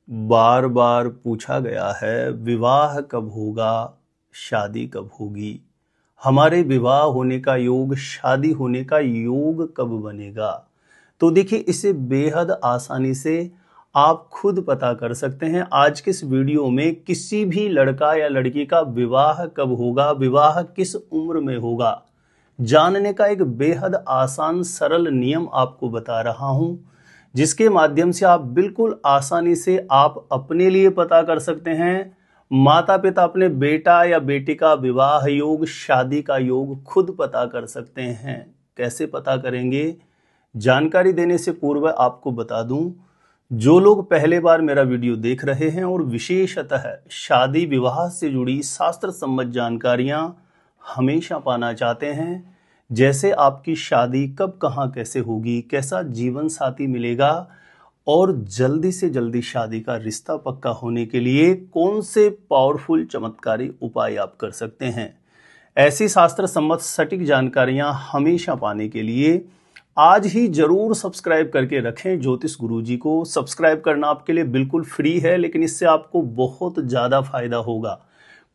बार बार पूछा गया है, विवाह कब होगा, शादी कब होगी, हमारे विवाह होने का योग, शादी होने का योग कब बनेगा। तो देखिए, इसे बेहद आसानी से आप खुद पता कर सकते हैं। आज के इस वीडियो में किसी भी लड़का या लड़की का विवाह कब होगा, विवाह किस उम्र में होगा, जानने का एक बेहद आसान सरल नियम आपको बता रहा हूं, जिसके माध्यम से आप बिल्कुल आसानी से आप अपने लिए पता कर सकते हैं, माता पिता अपने बेटा या बेटी का विवाह योग, शादी का योग खुद पता कर सकते हैं। कैसे पता करेंगे, जानकारी देने से पूर्व आपको बता दूं, जो लोग पहले बार मेरा वीडियो देख रहे हैं और विशेषतः शादी विवाह से जुड़ी शास्त्र सम्मत जानकारियां हमेशा पाना चाहते हैं, जैसे आपकी शादी कब कहाँ कैसे होगी, कैसा जीवन साथी मिलेगा और जल्दी से जल्दी शादी का रिश्ता पक्का होने के लिए कौन से पावरफुल चमत्कारी उपाय आप कर सकते हैं, ऐसी शास्त्र सम्मत सटीक जानकारियां हमेशा पाने के लिए आज ही जरूर सब्सक्राइब करके रखें ज्योतिष गुरुजी को। सब्सक्राइब करना आपके लिए बिल्कुल फ्री है, लेकिन इससे आपको बहुत ज़्यादा फायदा होगा।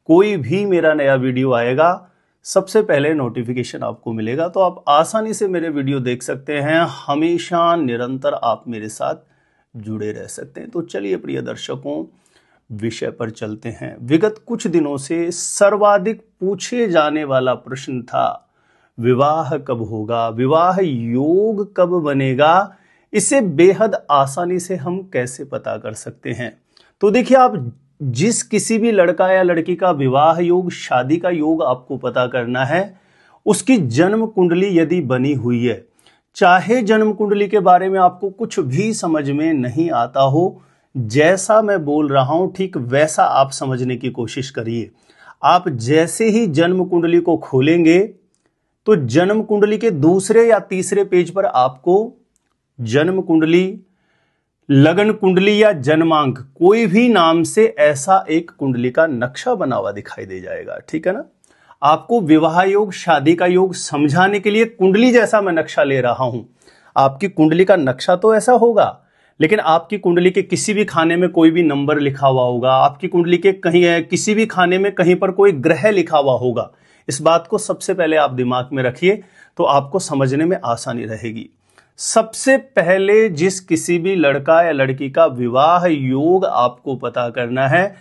कोई भी मेरा नया वीडियो आएगा, सबसे पहले नोटिफिकेशन आपको मिलेगा, तो आप आसानी से मेरे वीडियो देख सकते हैं, हमेशा निरंतर आप मेरे साथ जुड़े रह सकते हैं। तो चलिए प्रिय दर्शकों, विषय पर चलते हैं। विगत कुछ दिनों से सर्वाधिक पूछे जाने वाला प्रश्न था, विवाह कब होगा, विवाह योग कब बनेगा, इसे बेहद आसानी से हम कैसे पता कर सकते हैं। तो देखिए, आप जिस किसी भी लड़का या लड़की का विवाह योग, शादी का योग आपको पता करना है, उसकी जन्म कुंडली यदि बनी हुई है, चाहे जन्म कुंडली के बारे में आपको कुछ भी समझ में नहीं आता हो, जैसा मैं बोल रहा हूं ठीक वैसा आप समझने की कोशिश करिए। आप जैसे ही जन्म कुंडली को खोलेंगे तो जन्म कुंडली के दूसरे या तीसरे पेज पर आपको जन्म कुंडली, लगन कुंडली या जन्मांक, कोई भी नाम से ऐसा एक कुंडली का नक्शा बना हुआ दिखाई दे जाएगा। ठीक है ना। आपको विवाह योग, शादी का योग समझाने के लिए कुंडली जैसा मैं नक्शा ले रहा हूं। आपकी कुंडली का नक्शा तो ऐसा होगा, लेकिन आपकी कुंडली के किसी भी खाने में कोई भी नंबर लिखा हुआ होगा, आपकी कुंडली के कहीं किसी भी खाने में कहीं पर कोई ग्रह लिखा हुआ होगा। इस बात को सबसे पहले आप दिमाग में रखिए, तो आपको समझने में आसानी रहेगी। सबसे पहले जिस किसी भी लड़का या लड़की का विवाह योग आपको पता करना है,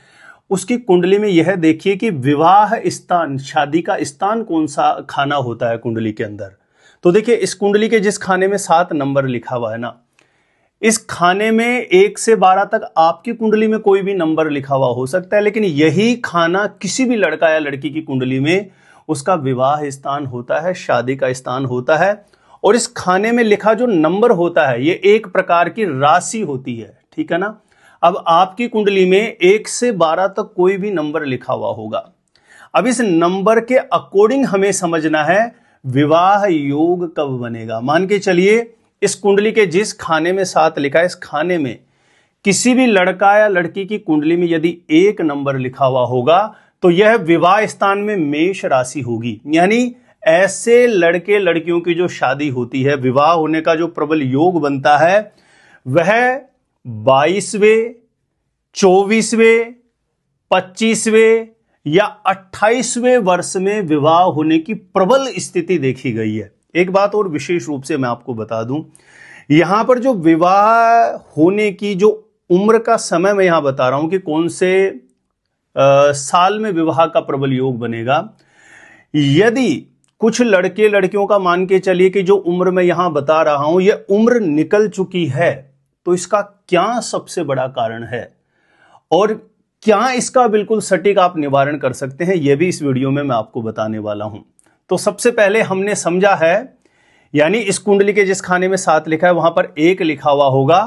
उसकी कुंडली में यह देखिए कि विवाह स्थान, शादी का स्थान कौन सा खाना होता है कुंडली के अंदर। तो देखिए, इस कुंडली के जिस खाने में 7 नंबर लिखा हुआ है ना, इस खाने में 1 से 12 तक आपकी कुंडली में कोई भी नंबर लिखा हुआ हो सकता है, लेकिन यही खाना किसी भी लड़का या लड़की की कुंडली में उसका विवाह स्थान होता है, शादी का स्थान होता है। और इस खाने में लिखा जो नंबर होता है, ये एक प्रकार की राशि होती है। ठीक है ना। अब आपकी कुंडली में 1 से 12 तक कोई भी नंबर लिखा हुआ होगा। अब इस नंबर के अकॉर्डिंग हमें समझना है विवाह योग कब बनेगा। मान के चलिए, इस कुंडली के जिस खाने में 7 लिखा है, इस खाने में किसी भी लड़का या लड़की की कुंडली में यदि 1 नंबर लिखा हुआ होगा, तो यह विवाह स्थान में मेष राशि होगी। यानी ऐसे लड़के लड़कियों की जो शादी होती है, विवाह होने का जो प्रबल योग बनता है, वह 22वें, 24वें, 25वें या 28वें वर्ष में विवाह होने की प्रबल स्थिति देखी गई है। एक बात और विशेष रूप से मैं आपको बता दूं, यहां पर जो विवाह होने की जो उम्र का समय मैं यहां बता रहा हूं कि कौन से साल में विवाह का प्रबल योग बनेगा। यदि कुछ लड़के लड़कियों का मान के चलिए कि जो उम्र मैं यहां बता रहा हूं, यह उम्र निकल चुकी है, तो इसका क्या सबसे बड़ा कारण है और क्या इसका बिल्कुल सटीक आप निवारण कर सकते हैं, यह भी इस वीडियो में मैं आपको बताने वाला हूं। तो सबसे पहले हमने समझा है, यानी इस कुंडली के जिस खाने में 7 लिखा है, वहां पर 1 लिखा हुआ होगा,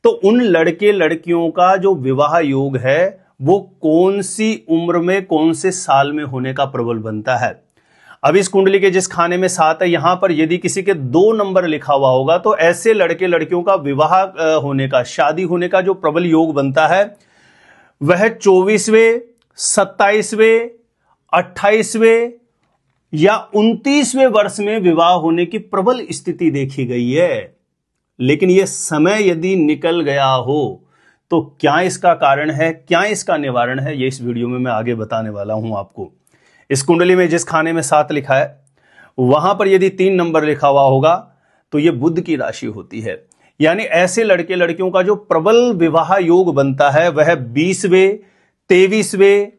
तो उन लड़के लड़कियों का जो विवाह योग है, वो कौन सी उम्र में, कौन से साल में होने का प्रबल बनता है। अब इस कुंडली के जिस खाने में 7 है, यहां पर यदि किसी के 2 नंबर लिखा हुआ होगा, तो ऐसे लड़के लड़कियों का विवाह होने का, शादी होने का जो प्रबल योग बनता है, वह 24वें, 27वें, 28वें या 29वें वर्ष में विवाह होने की प्रबल स्थिति देखी गई है। लेकिन यह समय यदि निकल गया हो, तो क्या इसका कारण है, क्या इसका निवारण है, ये इस वीडियो में मैं आगे बताने वाला हूं आपको। इस कुंडली में जिस खाने में 7 लिखा है वहां पर यदि 3 नंबर लिखा हुआ होगा तो ये बुध की राशि होती है। यानी ऐसे लड़के लड़कियों का जो प्रबल विवाह योग बनता है वह 20वें, 23वें,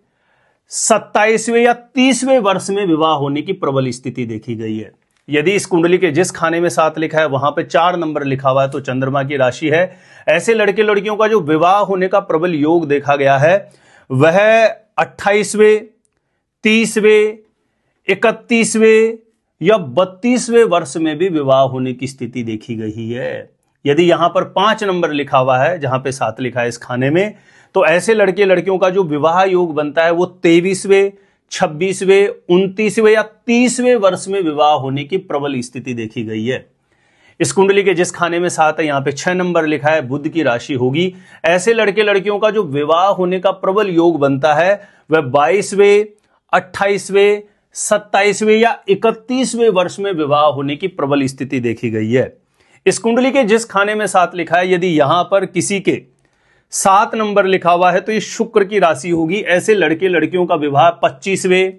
27वें या 30वें वर्ष में विवाह होने की प्रबल स्थिति देखी गई है। यदि इस कुंडली के जिस खाने में 7 लिखा है वहां पे 4 नंबर लिखा हुआ है तो चंद्रमा की राशि है। ऐसे लड़के लड़कियों का जो विवाह होने का प्रबल योग देखा गया है वह 28वें, 30वें, 31वें या 32वें वर्ष में भी विवाह होने की स्थिति देखी गई है। यदि यहां पर 5 नंबर लिखा हुआ है जहां पे 7 लिखा है इस खाने में, तो ऐसे लड़के लड़कियों का जो विवाह योग बनता है वो 23वें, 26वें, 29वें या 30वें वर्ष में विवाह होने की प्रबल स्थिति देखी गई है। इस कुंडली के जिस खाने में 7 है यहां पे 6 नंबर लिखा है, बुध की राशि होगी। ऐसे लड़के लड़कियों का जो विवाह होने का प्रबल योग बनता है वह 22वें, 28वें, 27वें या 31वें वर्ष में विवाह होने की प्रबल स्थिति देखी गई है। इस कुंडली के जिस खाने में 7 लिखा है यदि यहां पर किसी के 7 नंबर लिखा हुआ है तो ये शुक्र की राशि होगी। ऐसे लड़के लड़कियों का विवाह 25वें,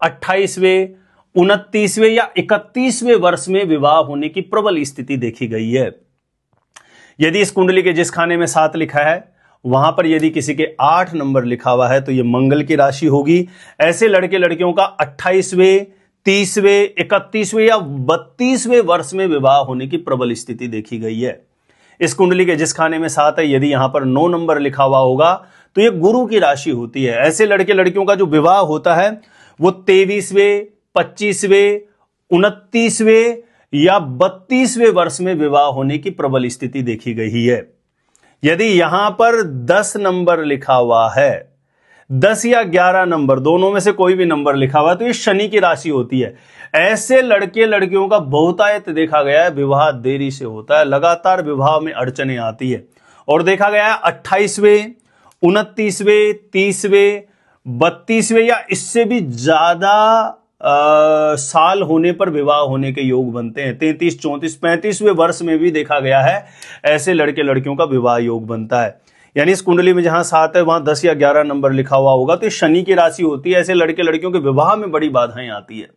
28वें, 29वें या 31वें वर्ष में विवाह होने की प्रबल स्थिति देखी गई है। यदि इस कुंडली के जिस खाने में 7 लिखा है वहां पर यदि किसी के 8 नंबर लिखा हुआ है तो यह मंगल की राशि होगी। ऐसे लड़के लड़कियों का 28वें, 30वें, 31वें या 32वें वर्ष में विवाह होने की प्रबल स्थिति देखी गई है। इस कुंडली के जिस खाने में 7 है यदि यहां पर 9 नंबर लिखा हुआ होगा तो यह गुरु की राशि होती है। ऐसे लड़के लड़कियों का जो विवाह होता है वो 23वें, 25वें, 29वें या 32वें वर्ष में विवाह होने की प्रबल स्थिति देखी गई है। यदि यहां पर 10 नंबर लिखा हुआ है, 10 या 11 नंबर दोनों में से कोई भी नंबर लिखा हुआ है तो ये शनि की राशि होती है। ऐसे लड़के लड़कियों का बहुतायत देखा गया है विवाह देरी से होता है, लगातार विवाह में अड़चने आती है। और देखा गया है 28वें, 29वें, 30वें, 32वें या इससे भी ज्यादा साल होने पर विवाह होने के योग बनते हैं। 33, 34, 35वें वर्ष में भी देखा गया है ऐसे लड़के लड़कियों का विवाह योग बनता है। यानी इस कुंडली में जहां 7 है वहां 10 या 11 नंबर लिखा हुआ होगा तो शनि की राशि होती है। ऐसे लड़के लड़कियों के विवाह में बड़ी बाधाएं आती है।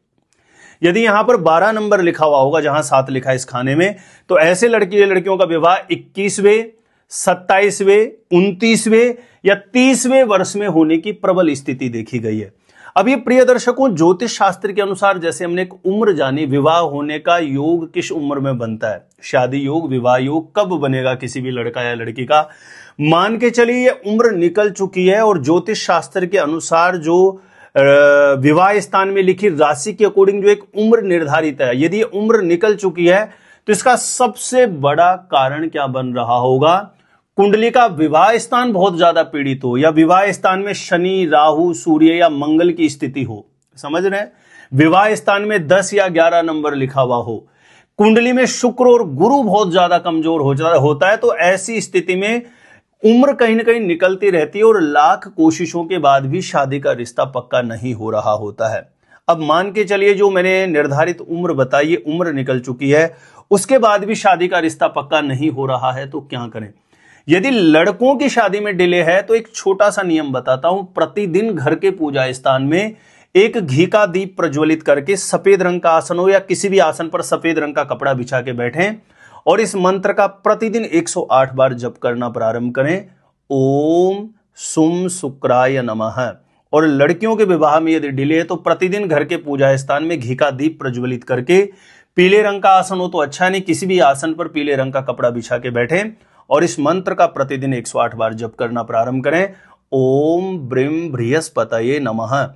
यदि यहां पर 12 नंबर लिखा हुआ होगा जहां 7 लिखा है इस खाने में तो ऐसे लड़के लड़कियों का विवाह 21वें, 27वें, 29वें या 30वें वर्ष में होने की प्रबल स्थिति देखी गई है। अब ये प्रिय दर्शकों ज्योतिष शास्त्र के अनुसार जैसे हमने एक उम्र जानी, विवाह होने का योग किस उम्र में बनता है, शादी योग, विवाह योग कब बनेगा किसी भी लड़का या लड़की का, मान के चलिए ये उम्र निकल चुकी है। और ज्योतिष शास्त्र के अनुसार जो विवाह स्थान में लिखी राशि के अकॉर्डिंग जो एक उम्र निर्धारित है, यदि ये उम्र निकल चुकी है तो इसका सबसे बड़ा कारण क्या बन रहा होगा, कुंडली का विवाह स्थान बहुत ज्यादा पीड़ित हो या विवाह स्थान में शनि, राहु, सूर्य या मंगल की स्थिति हो। समझ रहे हैं, विवाह स्थान में 10 या 11 नंबर लिखा हुआ हो, कुंडली में शुक्र और गुरु बहुत ज्यादा कमजोर होता है तो ऐसी स्थिति में उम्र कहीं ना कहीं निकलती रहती है और लाख कोशिशों के बाद भी शादी का रिश्ता पक्का नहीं हो रहा होता है। अब मान के चलिए जो मैंने निर्धारित उम्र बताई ये उम्र निकल चुकी है, उसके बाद भी शादी का रिश्ता पक्का नहीं हो रहा है तो क्या करें। यदि लड़कों की शादी में डिले है तो एक छोटा सा नियम बताता हूं। प्रतिदिन घर के पूजा स्थान में एक घी का दीप प्रज्वलित करके सफेद रंग का आसन हो या किसी भी आसन पर सफेद रंग का कपड़ा बिछा के बैठें और इस मंत्र का प्रतिदिन 108 बार जप करना प्रारंभ करें, ओम सुम शुक्राय नमः। और लड़कियों के विवाह में यदि डिले है तो प्रतिदिन घर के पूजा स्थान में घी का दीप प्रज्वलित करके, पीले रंग का आसन हो तो अच्छा नहीं, किसी भी आसन पर पीले रंग का कपड़ा बिछा के बैठें और इस मंत्र का प्रतिदिन 108 बार जप करना प्रारंभ करें, ओम ब्रीम बृहस्पतये नमः,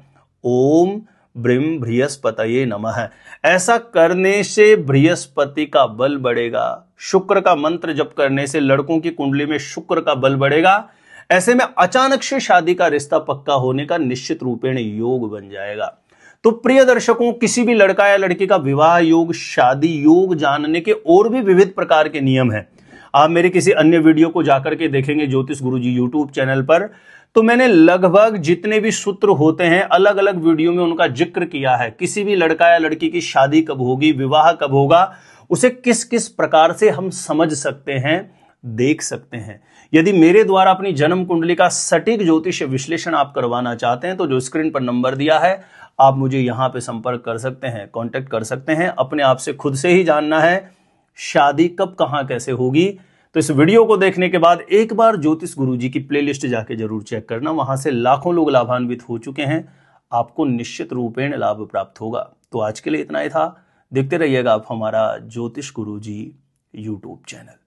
ओम ब्रीम बृहस्पतये नमः। ऐसा करने से बृहस्पति का बल बढ़ेगा। शुक्र का मंत्र जप करने से लड़कों की कुंडली में शुक्र का बल बढ़ेगा। ऐसे में अचानक से शादी का रिश्ता पक्का होने का निश्चित रूपेण योग बन जाएगा। तो प्रिय दर्शकों, किसी भी लड़का या लड़की का विवाह योग, शादी योग जानने के और भी विविध प्रकार के नियम हैं। आप मेरे किसी अन्य वीडियो को जाकर के देखेंगे ज्योतिष गुरुजी यूट्यूब चैनल पर, तो मैंने लगभग जितने भी सूत्र होते हैं अलग अलग वीडियो में उनका जिक्र किया है। किसी भी लड़का या लड़की की शादी कब होगी, विवाह कब होगा, उसे किस किस प्रकार से हम समझ सकते हैं, देख सकते हैं। यदि मेरे द्वारा अपनी जन्म कुंडली का सटीक ज्योतिष विश्लेषण आप करवाना चाहते हैं तो जो स्क्रीन पर नंबर दिया है आप मुझे यहां पे संपर्क कर सकते हैं, कांटेक्ट कर सकते हैं। अपने आप से खुद से ही जानना है शादी कब कहां कैसे होगी तो इस वीडियो को देखने के बाद एक बार ज्योतिष गुरुजी की प्लेलिस्ट जाके जरूर चेक करना, वहां से लाखों लोग लाभान्वित हो चुके हैं, आपको निश्चित रूपेण लाभ प्राप्त होगा। तो आज के लिए इतना ही था। देखते रहिएगा आप हमारा ज्योतिष गुरुजी यूट्यूब चैनल।